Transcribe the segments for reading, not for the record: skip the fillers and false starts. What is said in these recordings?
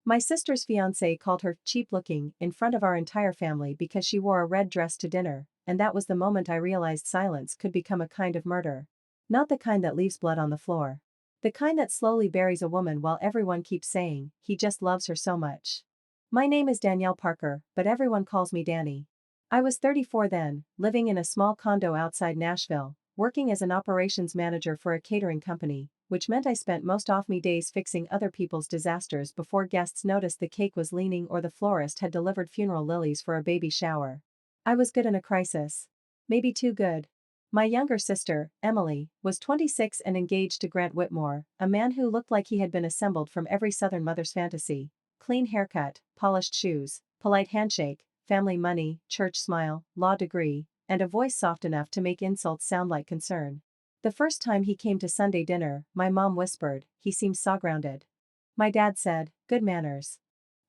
My sister's fiancé called her cheap-looking in front of our entire family because she wore a red dress to dinner, and that was the moment I realized silence could become a kind of murder. Not the kind that leaves blood on the floor. The kind that slowly buries a woman while everyone keeps saying, he just loves her so much. My name is Danielle Parker, but everyone calls me Danny. I was 34 then, living in a small condo outside Nashville, working as an operations manager for a catering company, which meant I spent most of my days fixing other people's disasters before guests noticed the cake was leaning or the florist had delivered funeral lilies for a baby shower. I was good in a crisis. Maybe too good. My younger sister, Emily, was 26 and engaged to Grant Whitmore, a man who looked like he had been assembled from every Southern mother's fantasy. Clean haircut, polished shoes, polite handshake, family money, church smile, law degree, and a voice soft enough to make insults sound like concern. The first time he came to Sunday dinner, my mom whispered, he seems so grounded. My dad said, good manners.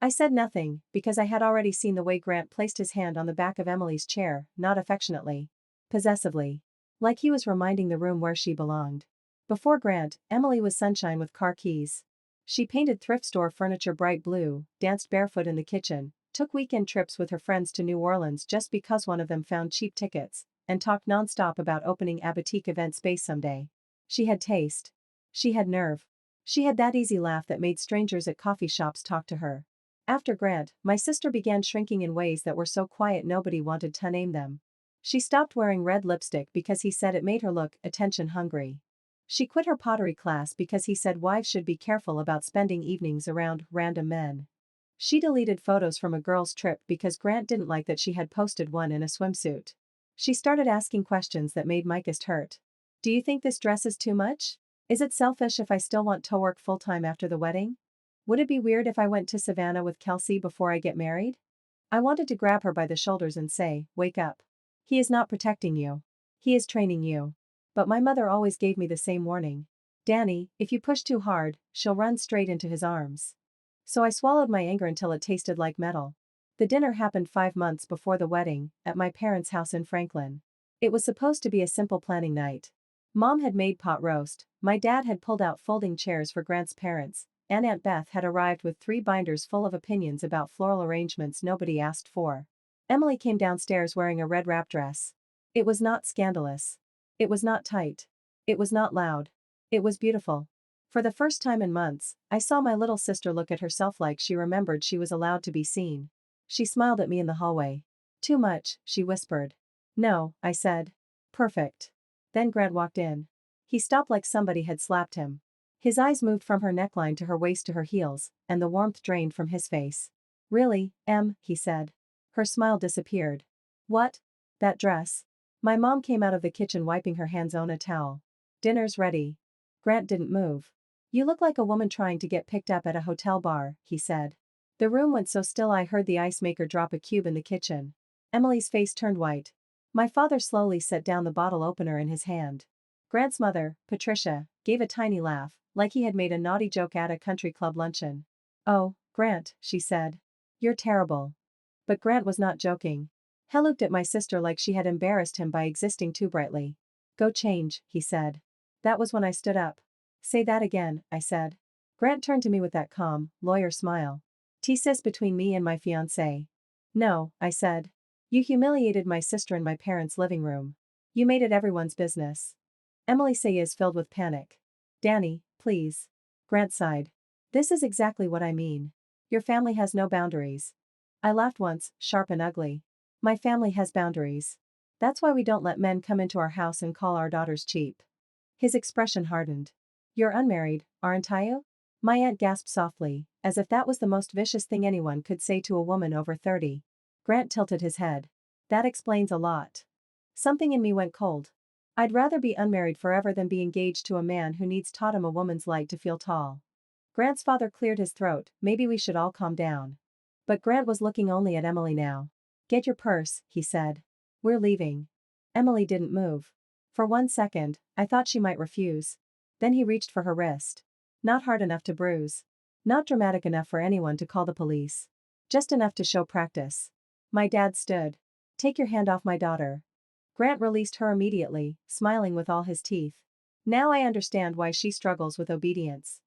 I said nothing, because I had already seen the way Grant placed his hand on the back of Emily's chair, not affectionately. Possessively. Like he was reminding the room where she belonged. Before Grant, Emily was sunshine with car keys. She painted thrift store furniture bright blue, danced barefoot in the kitchen, took weekend trips with her friends to New Orleans just because one of them found cheap tickets, and talked non-stop about opening a boutique event space someday. She had taste. She had nerve. She had that easy laugh that made strangers at coffee shops talk to her. After Grant, my sister began shrinking in ways that were so quiet nobody wanted to name them. She stopped wearing red lipstick because he said it made her look attention hungry. She quit her pottery class because he said wives should be careful about spending evenings around random men. She deleted photos from a girl's trip because Grant didn't like that she had posted one in a swimsuit. She started asking questions that made Micah's hurt. Do you think this dress is too much? Is it selfish if I still want to work full-time after the wedding? Would it be weird if I went to Savannah with Kelsey before I get married? I wanted to grab her by the shoulders and say, wake up. He is not protecting you. He is training you. But my mother always gave me the same warning. Danny, if you push too hard, she'll run straight into his arms. So I swallowed my anger until it tasted like metal. The dinner happened 5 months before the wedding, at my parents' house in Franklin. It was supposed to be a simple planning night. Mom had made pot roast, my dad had pulled out folding chairs for Grant's parents, and Aunt Beth had arrived with 3 binders full of opinions about floral arrangements nobody asked for. Emily came downstairs wearing a red wrap dress. It was not scandalous. It was not tight. It was not loud. It was beautiful. For the first time in months, I saw my little sister look at herself like she remembered she was allowed to be seen. She smiled at me in the hallway. Too much, she whispered. No, I said. Perfect. Then Grant walked in. He stopped like somebody had slapped him. His eyes moved from her neckline to her waist to her heels, and the warmth drained from his face. Really, Em, he said. Her smile disappeared. What? That dress. My mom came out of the kitchen wiping her hands on a towel. Dinner's ready. Grant didn't move. You look like a woman trying to get picked up at a hotel bar, he said. The room went so still I heard the ice maker drop a cube in the kitchen. Emily's face turned white. My father slowly set down the bottle opener in his hand. Grant's mother, Patricia, gave a tiny laugh, like he had made a naughty joke at a country club luncheon. Oh, Grant, she said. You're terrible. But Grant was not joking. He looked at my sister like she had embarrassed him by existing too brightly. Go change, he said. That was when I stood up. Say that again, I said. Grant turned to me with that calm, lawyer smile. Tis between me and my fiancé. No, I said. You humiliated my sister in my parents' living room. You made it everyone's business. Emily's is filled with panic. Danny, please. Grant sighed. This is exactly what I mean. Your family has no boundaries. I laughed once, sharp and ugly. My family has boundaries. That's why we don't let men come into our house and call our daughters cheap. His expression hardened. You're unmarried, aren't you? My aunt gasped softly, as if that was the most vicious thing anyone could say to a woman over 30. Grant tilted his head. That explains a lot. Something in me went cold. I'd rather be unmarried forever than be engaged to a man who needs taught him a woman's light to feel tall. Grant's father cleared his throat. Maybe we should all calm down. But Grant was looking only at Emily now. Get your purse, he said. We're leaving. Emily didn't move. For 1 second, I thought she might refuse. Then he reached for her wrist. Not hard enough to bruise. Not dramatic enough for anyone to call the police. Just enough to show practice. My dad stood. Take your hand off my daughter. Grant released her immediately, smiling with all his teeth. Now I understand why she struggles with obedience.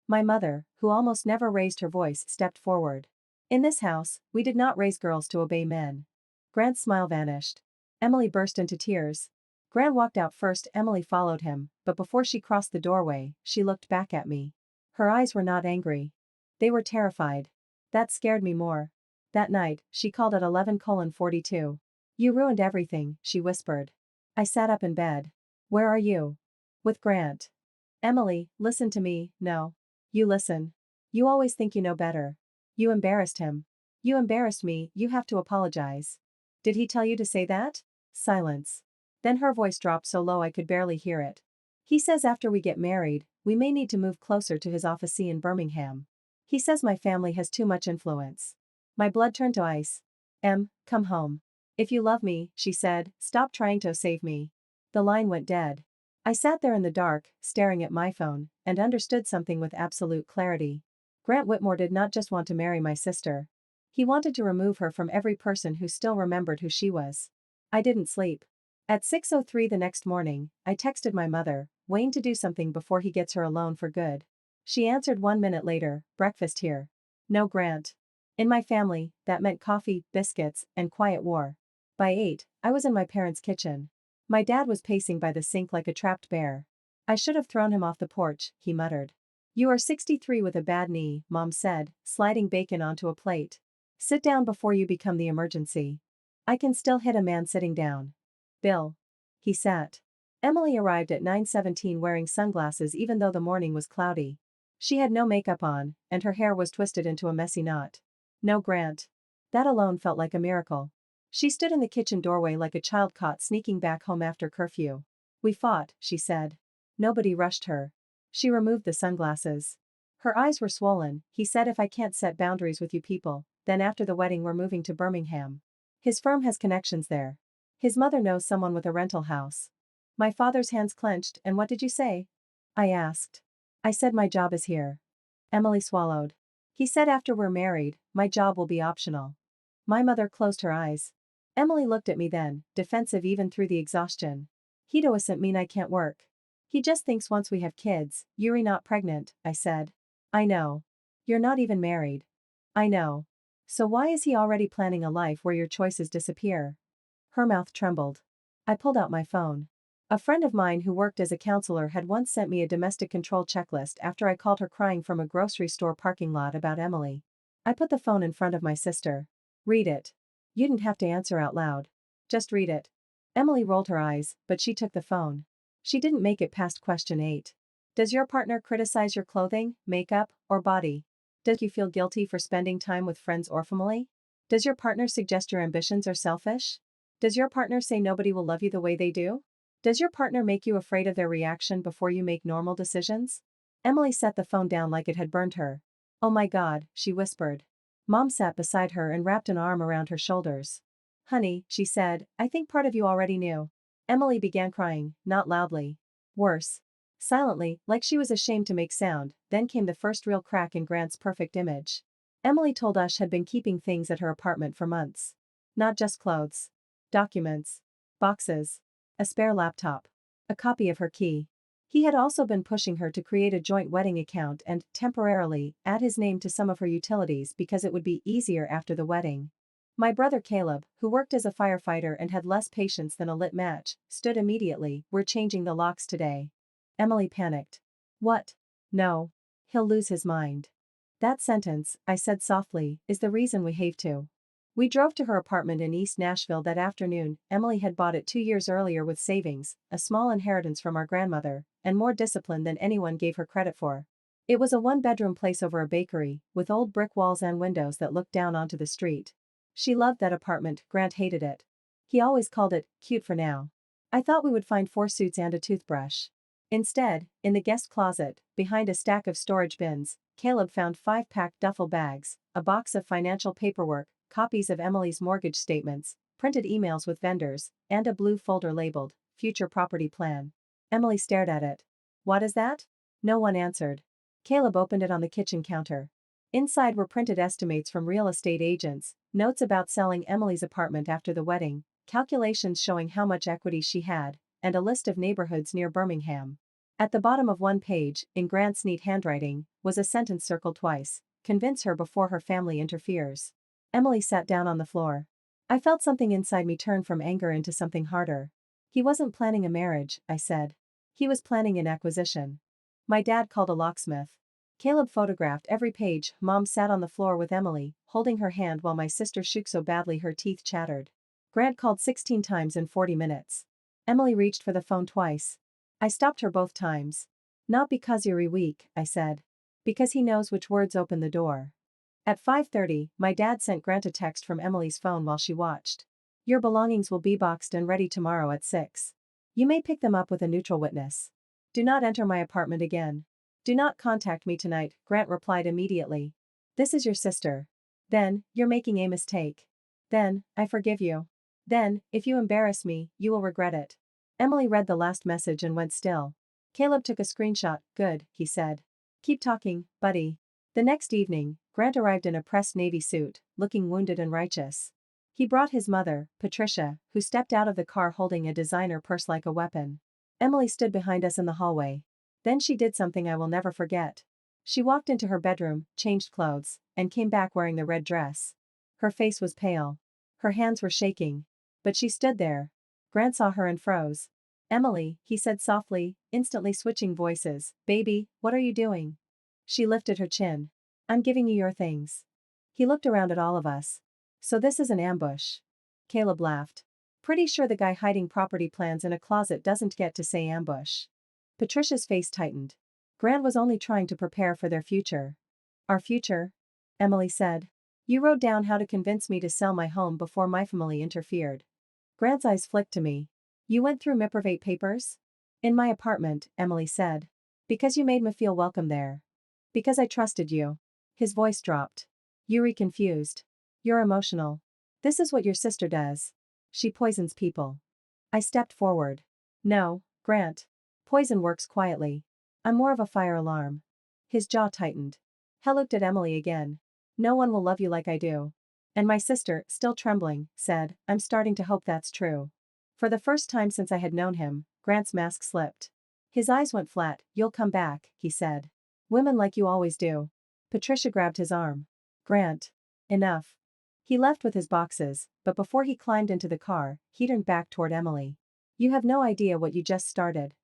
My mother, who almost never raised her voice, stepped forward. In this house, we did not raise girls to obey men. Grant's smile vanished. Emily burst into tears. Grant walked out first. Emily followed him, but before she crossed the doorway, she looked back at me. Her eyes were not angry. They were terrified. That scared me more. That night, she called at 11:42. You ruined everything, she whispered. I sat up in bed. Where are you? With Grant. Emily, listen to me. No. You listen. You always think you know better. You embarrassed him. You embarrassed me. You have to apologize. Did he tell you to say that? Silence. Then her voice dropped so low I could barely hear it. He says after we get married, we may need to move closer to his office in Birmingham. He says my family has too much influence. My blood turned to ice. Come home. If you love me, she said, stop trying to save me. The line went dead. I sat there in the dark, staring at my phone, and understood something with absolute clarity. Grant Whitmore did not just want to marry my sister. He wanted to remove her from every person who still remembered who she was. I didn't sleep. At 6:03 the next morning, I texted my mother, Wayne to do something before he gets her alone for good. She answered 1 minute later, breakfast here. No Grant. In my family, that meant coffee, biscuits, and quiet war. By 8, I was in my parents' kitchen. My dad was pacing by the sink like a trapped bear. I should have thrown him off the porch, he muttered. You are 63 with a bad knee, Mom said, sliding bacon onto a plate. Sit down before you become the emergency. I can still hit a man sitting down. Bill. He sat. Emily arrived at 9:17 wearing sunglasses even though the morning was cloudy. She had no makeup on, and her hair was twisted into a messy knot. No Grant. That alone felt like a miracle. She stood in the kitchen doorway like a child caught sneaking back home after curfew. We fought, she said. Nobody rushed her. She removed the sunglasses. Her eyes were swollen. He said if I can't set boundaries with you people, then after the wedding we're moving to Birmingham. His firm has connections there. His mother knows someone with a rental house. My father's hands clenched. And what did you say? I asked. I said my job is here. Emily swallowed. He said after we're married, my job will be optional. My mother closed her eyes. Emily looked at me then, defensive even through the exhaustion. He doesn't mean I can't work. He just thinks once we have kids, you're not pregnant, I said. I know. You're not even married. I know. So why is he already planning a life where your choices disappear? Her mouth trembled. I pulled out my phone. A friend of mine who worked as a counselor had once sent me a domestic control checklist after I called her crying from a grocery store parking lot about Emily. I put the phone in front of my sister. Read it. You didn't have to answer out loud. Just read it. Emily rolled her eyes, but she took the phone. She didn't make it past question 8. Does your partner criticize your clothing, makeup, or body? Does you feel guilty for spending time with friends or family? Does your partner suggest your ambitions are selfish? Does your partner say nobody will love you the way they do? Does your partner make you afraid of their reaction before you make normal decisions? Emily set the phone down like it had burned her. Oh my God, she whispered. Mom sat beside her and wrapped an arm around her shoulders. Honey, she said, I think part of you already knew. Emily began crying, not loudly. Worse. Silently, like she was ashamed to make sound, then came the first real crack in Grant's perfect image. Emily told us had been keeping things at her apartment for months. Not just clothes. Documents. Boxes. A spare laptop. A copy of her key. He had also been pushing her to create a joint wedding account and, temporarily, add his name to some of her utilities because it would be easier after the wedding. My brother Caleb, who worked as a firefighter and had less patience than a lit match, stood immediately. We're changing the locks today. Emily panicked. What? No. He'll lose his mind. That sentence, I said softly, is the reason we have to. We drove to her apartment in East Nashville that afternoon. Emily had bought it 2 years earlier with savings, a small inheritance from our grandmother, and more discipline than anyone gave her credit for. It was a one-bedroom place over a bakery, with old brick walls and windows that looked down onto the street. She loved that apartment. Grant hated it. He always called it cute for now. I thought we would find 4 suits and a toothbrush. Instead, in the guest closet, behind a stack of storage bins, Caleb found 5-packed duffel bags, a box of financial paperwork, copies of Emily's mortgage statements, printed emails with vendors, and a blue folder labeled, Future Property Plan. Emily stared at it. What is that? No one answered. Caleb opened it on the kitchen counter. Inside were printed estimates from real estate agents, notes about selling Emily's apartment after the wedding, calculations showing how much equity she had, and a list of neighborhoods near Birmingham. At the bottom of one page, in Grant's neat handwriting, was a sentence circled twice: convince her before her family interferes. Emily sat down on the floor. I felt something inside me turn from anger into something harder. He wasn't planning a marriage, I said. He was planning an acquisition. My dad called a locksmith. Caleb photographed every page. Mom sat on the floor with Emily, holding her hand while my sister shook so badly her teeth chattered. Grant called 16 times in 40 minutes. Emily reached for the phone twice. I stopped her both times. Not because you're weak, I said. Because he knows which words open the door. At 5:30, my dad sent Grant a text from Emily's phone while she watched. Your belongings will be boxed and ready tomorrow at 6. You may pick them up with a neutral witness. Do not enter my apartment again. Do not contact me tonight, Grant replied immediately. This is your sister. Then, you're making a mistake. Then, I forgive you. Then, if you embarrass me, you will regret it. Emily read the last message and went still. Caleb took a screenshot. Good, he said. Keep talking, buddy. The next evening, Grant arrived in a pressed navy suit, looking wounded and righteous. He brought his mother, Patricia, who stepped out of the car holding a designer purse like a weapon. Emily stood behind us in the hallway. Then she did something I will never forget. She walked into her bedroom, changed clothes, and came back wearing the red dress. Her face was pale. Her hands were shaking. But she stood there. Grant saw her and froze. Emily, he said softly, instantly switching voices. Baby, what are you doing? She lifted her chin. I'm giving you your things. He looked around at all of us. So this is an ambush. Caleb laughed. Pretty sure the guy hiding property plans in a closet doesn't get to say ambush. Patricia's face tightened. Grant was only trying to prepare for their future. Our future? Emily said. You wrote down how to convince me to sell my home before my family interfered. Grant's eyes flicked to me. You went through my private papers? In my apartment, Emily said. Because you made me feel welcome there. Because I trusted you. His voice dropped. Yuri confused. You're emotional. This is what your sister does. She poisons people. I stepped forward. No, Grant. Poison works quietly. I'm more of a fire alarm. His jaw tightened. He looked at Emily again. No one will love you like I do. And my sister, still trembling, said, I'm starting to hope that's true. For the first time since I had known him, Grant's mask slipped. His eyes went flat. You'll come back, he said. Women like you always do. Patricia grabbed his arm. Grant. Enough. He left with his boxes, but before he climbed into the car, he turned back toward Emily. You have no idea what you just started.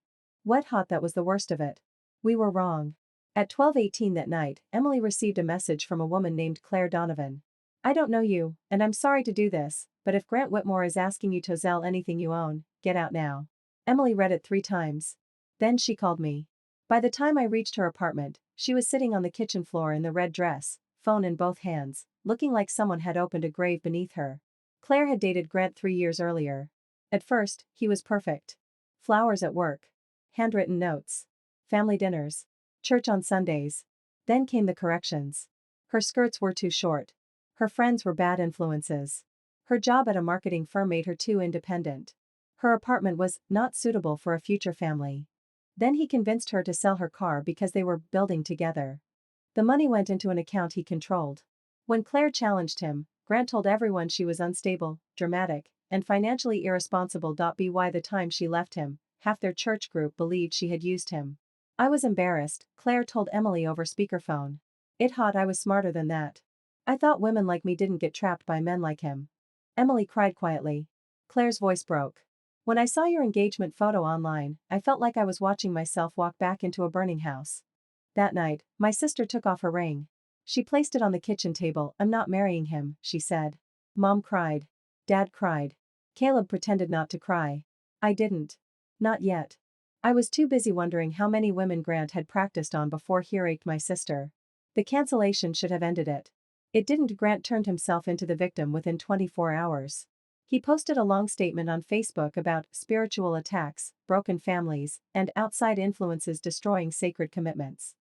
Wet hot, that was the worst of it. We were wrong. At 12:18 that night, Emily received a message from a woman named Claire Donovan. I don't know you, and I'm sorry to do this, but if Grant Whitmore is asking you to sell anything you own, get out now. Emily read it 3 times. Then she called me. By the time I reached her apartment, she was sitting on the kitchen floor in the red dress, phone in both hands, looking like someone had opened a grave beneath her. Claire had dated Grant 3 years earlier. At first, he was perfect. Flowers at work. Handwritten notes. Family dinners. Church on Sundays. Then came the corrections. Her skirts were too short. Her friends were bad influences. Her job at a marketing firm made her too independent. Her apartment was not suitable for a future family. Then he convinced her to sell her car because they were building together. The money went into an account he controlled. When Claire challenged him, Grant told everyone she was unstable, dramatic, and financially irresponsible. By the time she left him, half their church group believed she had used him. I was embarrassed, Claire told Emily over speakerphone. It hot, I was smarter than that. I thought women like me didn't get trapped by men like him. Emily cried quietly. Claire's voice broke. When I saw your engagement photo online, I felt like I was watching myself walk back into a burning house. That night, my sister took off her ring. She placed it on the kitchen table. I'm not marrying him, she said. Mom cried. Dad cried. Caleb pretended not to cry. I didn't. Not yet. I was too busy wondering how many women Grant had practiced on before he raped my sister. The cancellation should have ended it. It didn't. Grant turned himself into the victim within 24 hours. He posted a long statement on Facebook about spiritual attacks, broken families, and outside influences destroying sacred commitments.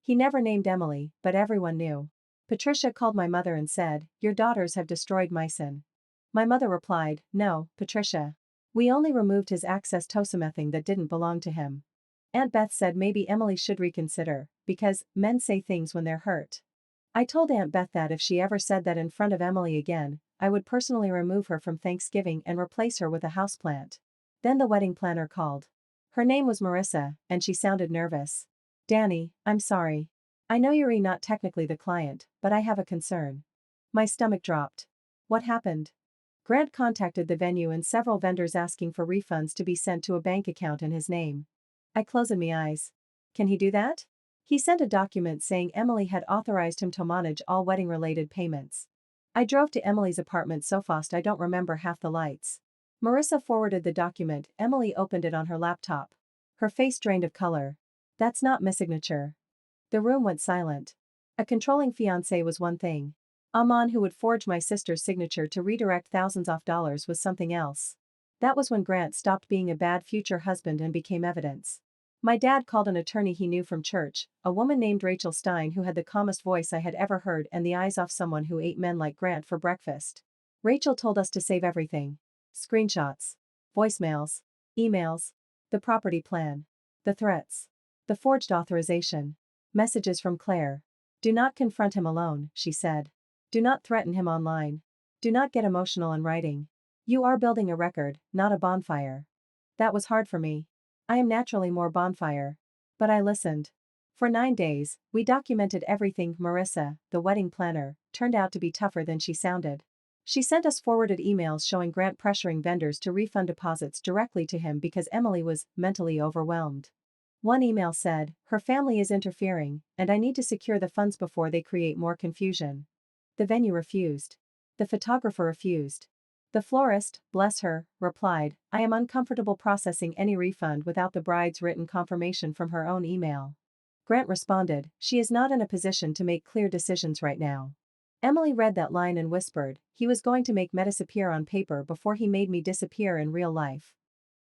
He never named Emily, but everyone knew. Patricia called my mother and said, your daughters have destroyed my son. My mother replied, no, Patricia. We only removed his access to something that didn't belong to him. Aunt Beth said maybe Emily should reconsider, because men say things when they're hurt. I told Aunt Beth that if she ever said that in front of Emily again, I would personally remove her from Thanksgiving and replace her with a houseplant. Then the wedding planner called. Her name was Marissa, and she sounded nervous. Danny, I'm sorry. I know you're not technically the client, but I have a concern. My stomach dropped. What happened? Grant contacted the venue and several vendors asking for refunds to be sent to a bank account in his name. I closed my eyes. Can he do that? He sent a document saying Emily had authorized him to manage all wedding-related payments. I drove to Emily's apartment so fast I don't remember half the lights. Marissa forwarded the document. Emily opened it on her laptop. Her face drained of color. That's not my signature. The room went silent. A controlling fiancé was one thing. A man who would forge my sister's signature to redirect thousands of dollars was something else. That was when Grant stopped being a bad future husband and became evidence. My dad called an attorney he knew from church, a woman named Rachel Stein who had the calmest voice I had ever heard and the eyes of someone who ate men like Grant for breakfast. Rachel told us to save everything. Screenshots. Voicemails. Emails. The property plan. The threats. The forged authorization. Messages from Claire. Do not confront him alone, she said. Do not threaten him online. Do not get emotional in writing. You are building a record, not a bonfire. That was hard for me. I am naturally more bonfire. But I listened. For 9 days, we documented everything. Marissa, the wedding planner, turned out to be tougher than she sounded. She sent us forwarded emails showing Grant pressuring vendors to refund deposits directly to him because Emily was mentally overwhelmed. One email said, "Her family is interfering, and I need to secure the funds before they create more confusion." The venue refused. The photographer refused. The florist, bless her, replied, "I am uncomfortable processing any refund without the bride's written confirmation from her own email." Grant responded, "She is not in a position to make clear decisions right now." Emily read that line and whispered, "He was going to make me disappear on paper before he made me disappear in real life."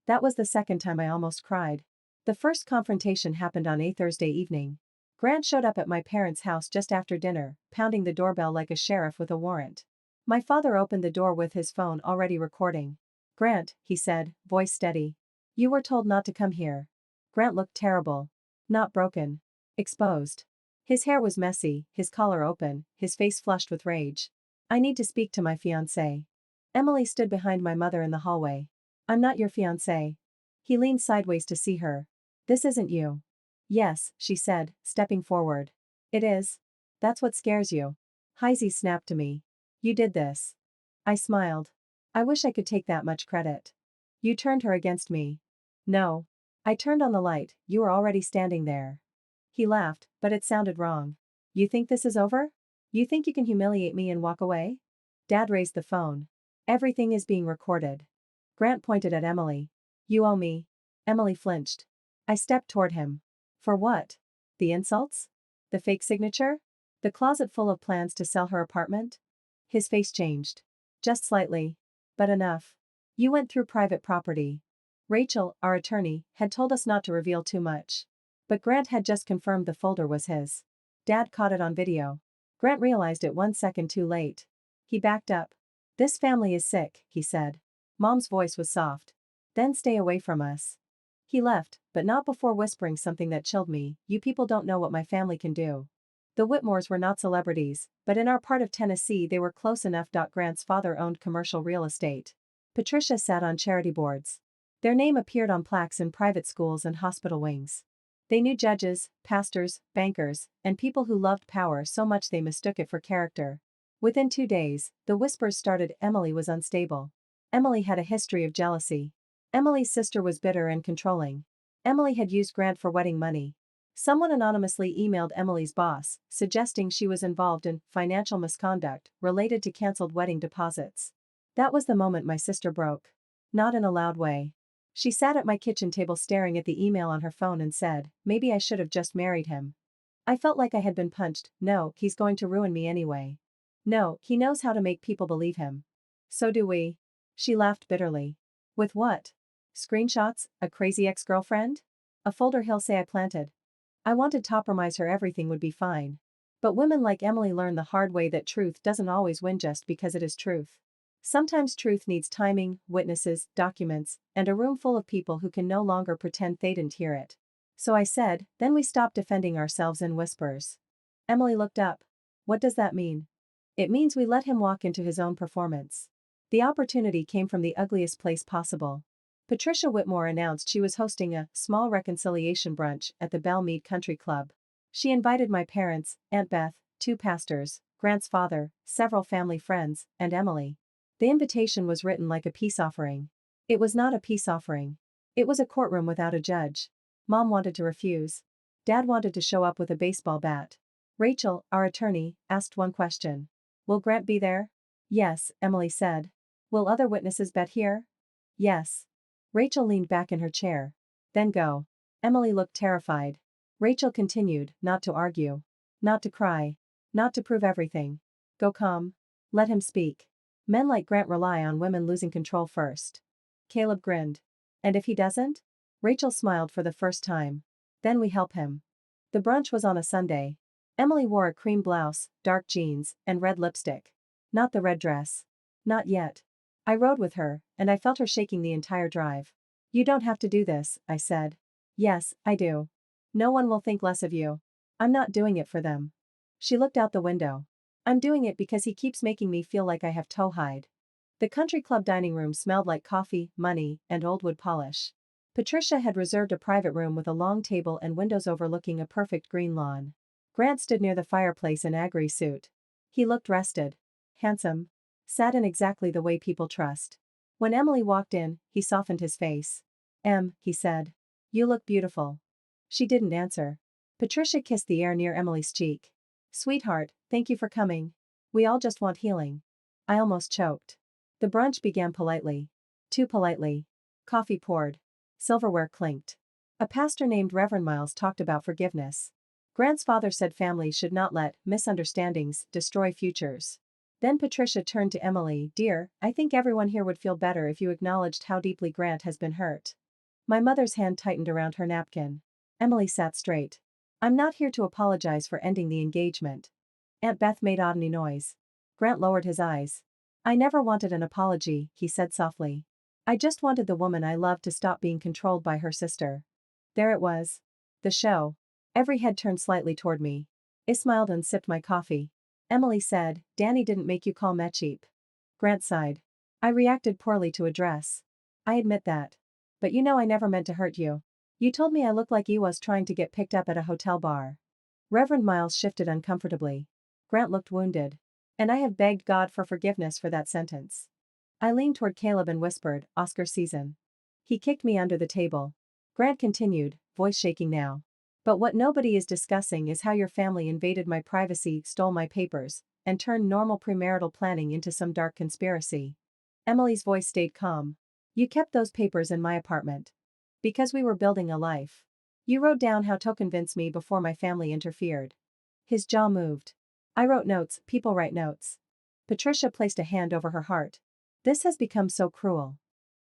That was the second time I almost cried. The first confrontation happened on a Thursday evening. Grant showed up at my parents' house just after dinner, pounding the doorbell like a sheriff with a warrant. My father opened the door with his phone already recording. "Grant," he said, voice steady. "You were told not to come here." Grant looked terrible. Not broken. Exposed. His hair was messy, his collar open, his face flushed with rage. "I need to speak to my fiancé." Emily stood behind my mother in the hallway. "I'm not your fiancé." He leaned sideways to see her. "This isn't you." "Yes," she said, stepping forward. "It is. That's what scares you." Heisey snapped to me. "You did this." I smiled. "I wish I could take that much credit." "You turned her against me." "No. I turned on the light, you were already standing there." He laughed, but it sounded wrong. "You think this is over? You think you can humiliate me and walk away?" Dad raised the phone. "Everything is being recorded." Grant pointed at Emily. "You owe me." Emily flinched. I stepped toward him. "For what? The insults? The fake signature? The closet full of plans to sell her apartment?" His face changed. "Just slightly. But enough. You went through private property." Rachel, our attorney, had told us not to reveal too much. But Grant had just confirmed the folder was his. Dad caught it on video. Grant realized it 1 second too late. He backed up. "This family is sick," he said. Mom's voice was soft. "Then stay away from us." He left, but not before whispering something that chilled me, "You people don't know what my family can do." The Whitmores were not celebrities, but in our part of Tennessee they were close enough. Grant's father owned commercial real estate. Patricia sat on charity boards. Their name appeared on plaques in private schools and hospital wings. They knew judges, pastors, bankers, and people who loved power so much they mistook it for character. Within 2 days, the whispers started. Emily was unstable. Emily had a history of jealousy. Emily's sister was bitter and controlling. Emily had used Grant for wedding money. Someone anonymously emailed Emily's boss, suggesting she was involved in financial misconduct related to cancelled wedding deposits. That was the moment my sister broke. Not in a loud way. She sat at my kitchen table staring at the email on her phone and said, "Maybe I should have just married him." I felt like I had been punched. "No, he's going to ruin me anyway. No, he knows how to make people believe him. So do we." She laughed bitterly. "With what? Screenshots, a crazy ex-girlfriend? A folder he'll say I planted." I wanted to compromise her. Everything would be fine. But women like Emily learn the hard way that truth doesn't always win just because it is truth. Sometimes truth needs timing, witnesses, documents, and a room full of people who can no longer pretend they didn't hear it. So I said, "Then we stop defending ourselves in whispers." Emily looked up. "What does that mean?" "It means we let him walk into his own performance." The opportunity came from the ugliest place possible. Patricia Whitmore announced she was hosting a small reconciliation brunch at the Belmead Country Club. She invited my parents, Aunt Beth, 2 pastors, Grant's father, several family friends, and Emily. The invitation was written like a peace offering. It was not a peace offering. It was a courtroom without a judge. Mom wanted to refuse. Dad wanted to show up with a baseball bat. Rachel, our attorney, asked one question. Will Grant be there? Yes, Emily said. Will other witnesses bet here? Yes. Rachel leaned back in her chair. Then go. Emily looked terrified. Rachel continued, not to argue. Not to cry. Not to prove everything. Go calm. Let him speak. Men like Grant rely on women losing control first. Caleb grinned. And if he doesn't? Rachel smiled for the first time. Then we help him. The brunch was on a Sunday. Emily wore a cream blouse, dark jeans, and red lipstick. Not the red dress. Not yet. I rode with her, and I felt her shaking the entire drive. You don't have to do this, I said. Yes, I do. No one will think less of you. I'm not doing it for them. She looked out the window. I'm doing it because he keeps making me feel like I have toe hide. The country club dining room smelled like coffee, money, and old wood polish. Patricia had reserved a private room with a long table and windows overlooking a perfect green lawn. Grant stood near the fireplace in a gray suit. He looked rested. Handsome. Sat in exactly the way people trust. When Emily walked in, he softened his face. He said. You look beautiful. She didn't answer. Patricia kissed the air near Emily's cheek. Sweetheart, thank you for coming. We all just want healing. I almost choked. The brunch began politely. Too politely. Coffee poured. Silverware clinked. A pastor named Reverend Miles talked about forgiveness. Grant's father said families should not let misunderstandings destroy futures. Then Patricia turned to Emily. Dear, I think everyone here would feel better if you acknowledged how deeply Grant has been hurt. My mother's hand tightened around her napkin. Emily sat straight. I'm not here to apologize for ending the engagement. Aunt Beth made oddly noise. Grant lowered his eyes. I never wanted an apology, he said softly. I just wanted the woman I loved to stop being controlled by her sister. There it was. The show. Every head turned slightly toward me. I smiled and sipped my coffee. Emily said, Danny didn't make you call me cheap. Grant sighed. I reacted poorly to a dress. I admit that. But you know I never meant to hurt you. You told me I looked like you was trying to get picked up at a hotel bar. Reverend Miles shifted uncomfortably. Grant looked wounded. And I have begged God for forgiveness for that sentence. I leaned toward Caleb and whispered, Oscar season. He kicked me under the table. Grant continued, voice shaking now. But what nobody is discussing is how your family invaded my privacy, stole my papers, and turned normal premarital planning into some dark conspiracy. Emily's voice stayed calm. You kept those papers in my apartment. Because we were building a life. You wrote down how to convince me before my family interfered. His jaw moved. I wrote notes, people write notes. Patricia placed a hand over her heart. This has become so cruel.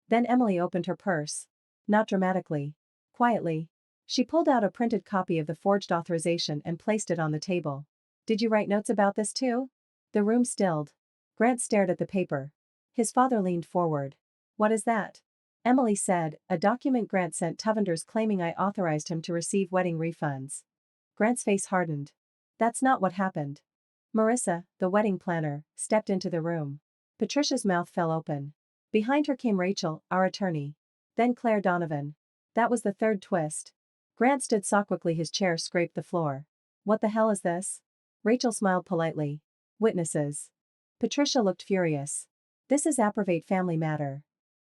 Then Emily opened her purse. Not dramatically. Quietly. She pulled out a printed copy of the forged authorization and placed it on the table. Did you write notes about this too? The room stilled. Grant stared at the paper. His father leaned forward. What is that? Emily said, a document Grant sent Tuvenders claiming I authorized him to receive wedding refunds. Grant's face hardened. That's not what happened. Marissa, the wedding planner, stepped into the room. Patricia's mouth fell open. Behind her came Rachel, our attorney. Then Claire Donovan. That was the third twist. Grant stood so quickly his chair scraped the floor. What the hell is this? Rachel smiled politely. Witnesses. Patricia looked furious. This is aggravate family matter.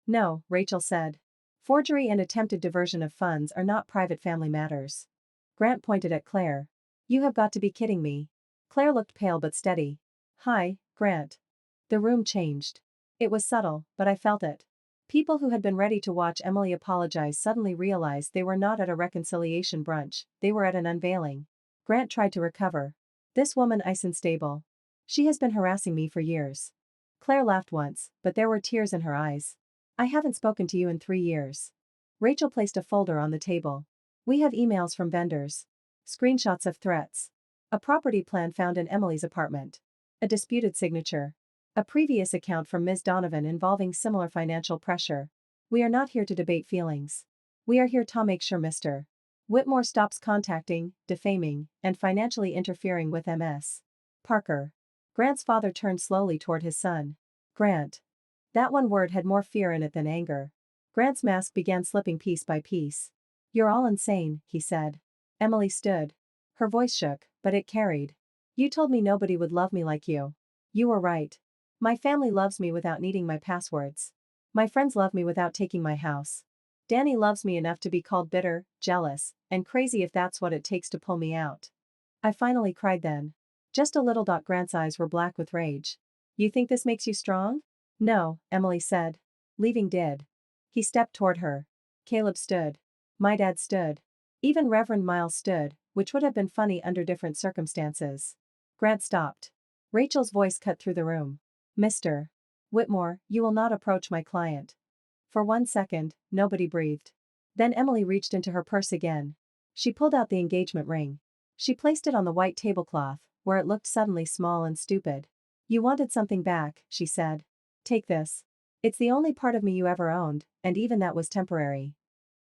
No, Rachel said. Forgery and attempted diversion of funds are not private family matters. Grant pointed at Claire. You have got to be kidding me. Claire looked pale but steady. Hi, Grant. The room changed. It was subtle, but I felt it. People who had been ready to watch Emily apologize suddenly realized they were not at a reconciliation brunch, they were at an unveiling. Grant tried to recover. This woman is unstable. She has been harassing me for years. Claire laughed once, but there were tears in her eyes. I haven't spoken to you in 3 years. Rachel placed a folder on the table. We have emails from vendors. Screenshots of threats. A property plan found in Emily's apartment. A disputed signature. A previous account from Ms. Donovan involving similar financial pressure. We are not here to debate feelings. We are here to make sure Mr. Whitmore stops contacting, defaming, and financially interfering with Ms. Parker. Grant's father turned slowly toward his son. Grant. That one word had more fear in it than anger. Grant's mask began slipping piece by piece. "You're all insane," he said. Emily stood. Her voice shook, but it carried. "You told me nobody would love me like you. You were right. My family loves me without needing my passwords. My friends love me without taking my house. Danny loves me enough to be called bitter, jealous, and crazy if that's what it takes to pull me out." I finally cried then. Just a little. Grant's eyes were black with rage. "You think this makes you strong?" "No," Emily said. "Leaving did." He stepped toward her. Caleb stood. My dad stood. Even Reverend Miles stood, which would have been funny under different circumstances. Grant stopped. Rachel's voice cut through the room. "Mr. Whitmore, you will not approach my client." For 1 second, nobody breathed. Then Emily reached into her purse again. She pulled out the engagement ring. She placed it on the white tablecloth, where it looked suddenly small and stupid. "You wanted something back," she said. "Take this. It's the only part of me you ever owned, and even that was temporary."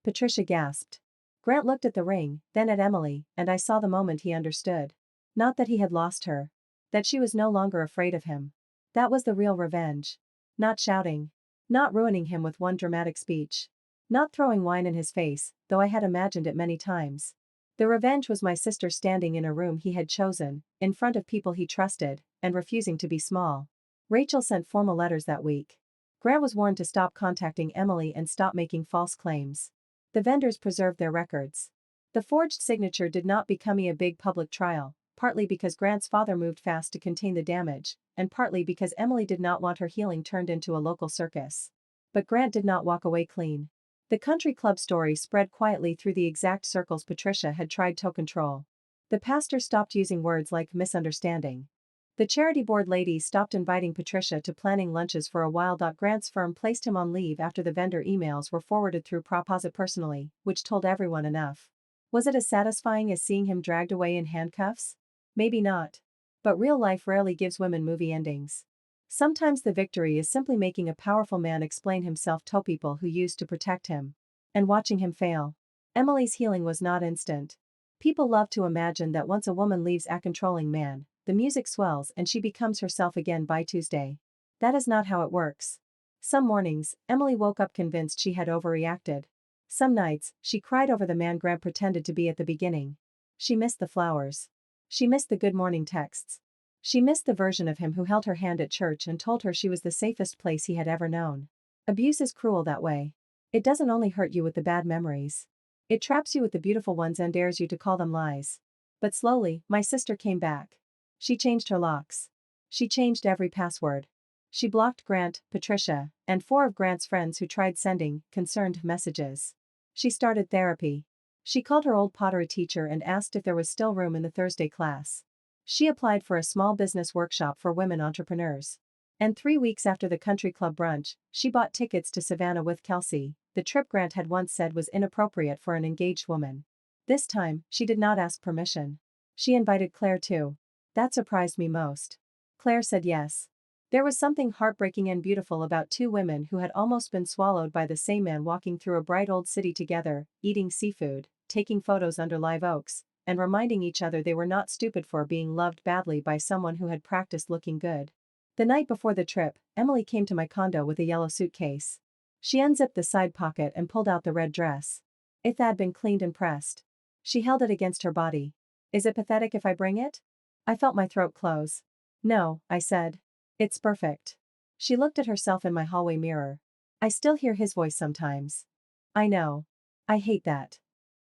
Patricia gasped. Grant looked at the ring, then at Emily, and I saw the moment he understood. Not that he had lost her. That she was no longer afraid of him. That was the real revenge. Not shouting. Not ruining him with one dramatic speech. Not throwing wine in his face, though I had imagined it many times. The revenge was my sister standing in a room he had chosen, in front of people he trusted, and refusing to be small. Rachel sent formal letters that week. Grant was warned to stop contacting Emily and stop making false claims. The vendors preserved their records. The forged signature did not become a big public trial, partly because Grant's father moved fast to contain the damage, and partly because Emily did not want her healing turned into a local circus. But Grant did not walk away clean. The country club story spread quietly through the exact circles Patricia had tried to control. The pastor stopped using words like misunderstanding. The charity board ladies stopped inviting Patricia to planning lunches for a while. Grant's firm placed him on leave after the vendor emails were forwarded through Proposite personally, which told everyone enough. Was it as satisfying as seeing him dragged away in handcuffs? Maybe not. But real life rarely gives women movie endings. Sometimes the victory is simply making a powerful man explain himself to people who used to protect him. And watching him fail. Emily's healing was not instant. People love to imagine that once a woman leaves a controlling man, the music swells and she becomes herself again by Tuesday. That is not how it works. Some mornings, Emily woke up convinced she had overreacted. Some nights, she cried over the man Grant pretended to be at the beginning. She missed the flowers. She missed the good morning texts. She missed the version of him who held her hand at church and told her she was the safest place he had ever known. Abuse is cruel that way. It doesn't only hurt you with the bad memories. It traps you with the beautiful ones and dares you to call them lies. But slowly, my sister came back. She changed her locks. She changed every password. She blocked Grant, Patricia, and 4 of Grant's friends who tried sending concerned messages. She started therapy. She called her old pottery teacher and asked if there was still room in the Thursday class. She applied for a small business workshop for women entrepreneurs. And 3 weeks after the country club brunch, she bought tickets to Savannah with Kelsey, the trip Grant had once said was inappropriate for an engaged woman. This time, she did not ask permission. She invited Claire too. That surprised me most. Claire said yes. There was something heartbreaking and beautiful about 2 women who had almost been swallowed by the same man walking through a bright old city together, eating seafood, taking photos under live oaks, and reminding each other they were not stupid for being loved badly by someone who had practiced looking good. The night before the trip, Emily came to my condo with a yellow suitcase. She unzipped the side pocket and pulled out the red dress. It had been cleaned and pressed. She held it against her body. "Is it pathetic if I bring it?" I felt my throat close. "No," I said. "It's perfect." She looked at herself in my hallway mirror. I still hear his voice sometimes. "I know. I hate that.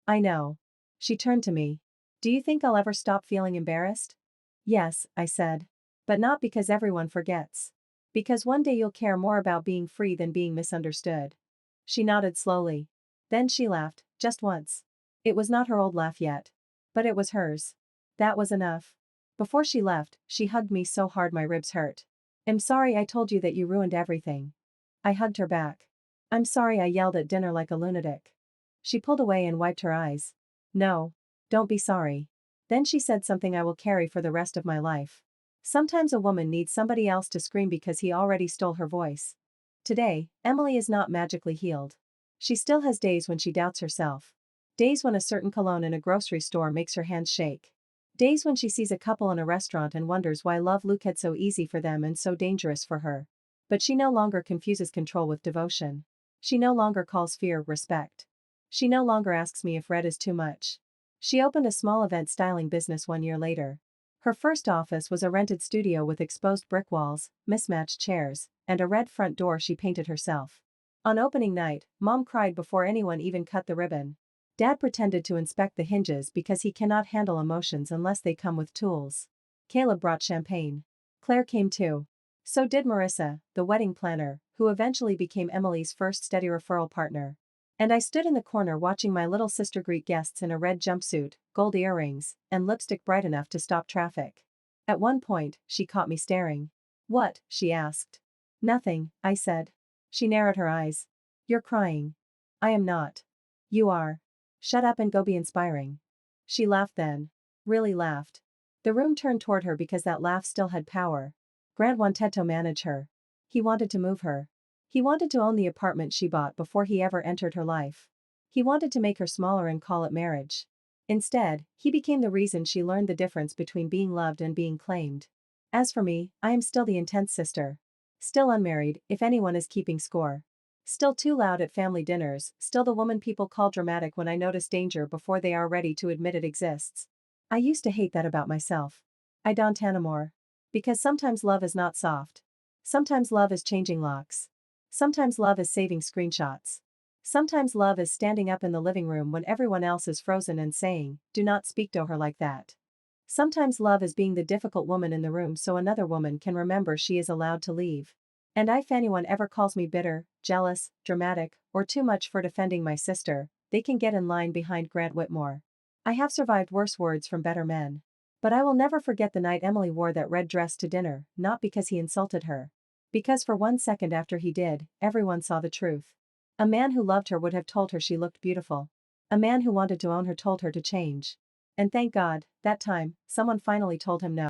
I know." She turned to me. "Do you think I'll ever stop feeling embarrassed?" "Yes," I said. "But not because everyone forgets. Because one day you'll care more about being free than being misunderstood." She nodded slowly. Then she laughed, just once. It was not her old laugh yet. But it was hers. That was enough. Before she left, she hugged me so hard my ribs hurt. "I'm sorry I told you that you ruined everything." I hugged her back. "I'm sorry I yelled at dinner like a lunatic." She pulled away and wiped her eyes. "No. Don't be sorry." Then she said something I will carry for the rest of my life. Sometimes a woman needs somebody else to scream because he already stole her voice. Today, Emily is not magically healed. She still has days when she doubts herself. Days when a certain cologne in a grocery store makes her hands shake. Days when she sees a couple in a restaurant and wonders why love looked so easy for them and so dangerous for her. But she no longer confuses control with devotion. She no longer calls fear respect. She no longer asks me if red is too much. She opened a small event styling business 1 year later. Her first office was a rented studio with exposed brick walls, mismatched chairs, and a red front door she painted herself. On opening night, Mom cried before anyone even cut the ribbon. Dad pretended to inspect the hinges because he cannot handle emotions unless they come with tools. Caleb brought champagne. Claire came too. So did Marissa, the wedding planner, who eventually became Emily's first steady referral partner. And I stood in the corner watching my little sister greet guests in a red jumpsuit, gold earrings, and lipstick bright enough to stop traffic. At one point, she caught me staring. "What?" she asked. "Nothing," I said. She narrowed her eyes. "You're crying." "I am not." "You are. Shut up and go be inspiring." She laughed then. Really laughed. The room turned toward her because that laugh still had power. Grant wanted to manage her. He wanted to move her. He wanted to own the apartment she bought before he ever entered her life. He wanted to make her smaller and call it marriage. Instead, he became the reason she learned the difference between being loved and being claimed. As for me, I am still the intense sister. Still unmarried, if anyone is keeping score. Still too loud at family dinners, still the woman people call dramatic when I notice danger before they are ready to admit it exists. I used to hate that about myself. I don't anymore. Because sometimes love is not soft. Sometimes love is changing locks. Sometimes love is saving screenshots. Sometimes love is standing up in the living room when everyone else is frozen and saying, "Do not speak to her like that." Sometimes love is being the difficult woman in the room so another woman can remember she is allowed to leave. And if anyone ever calls me bitter, jealous, dramatic, or too much for defending my sister, they can get in line behind Grant Whitmore. I have survived worse words from better men. But I will never forget the night Emily wore that red dress to dinner, not because he insulted her. Because for 1 second after he did, everyone saw the truth. A man who loved her would have told her she looked beautiful. A man who wanted to own her told her to change. And thank God, that time, someone finally told him no.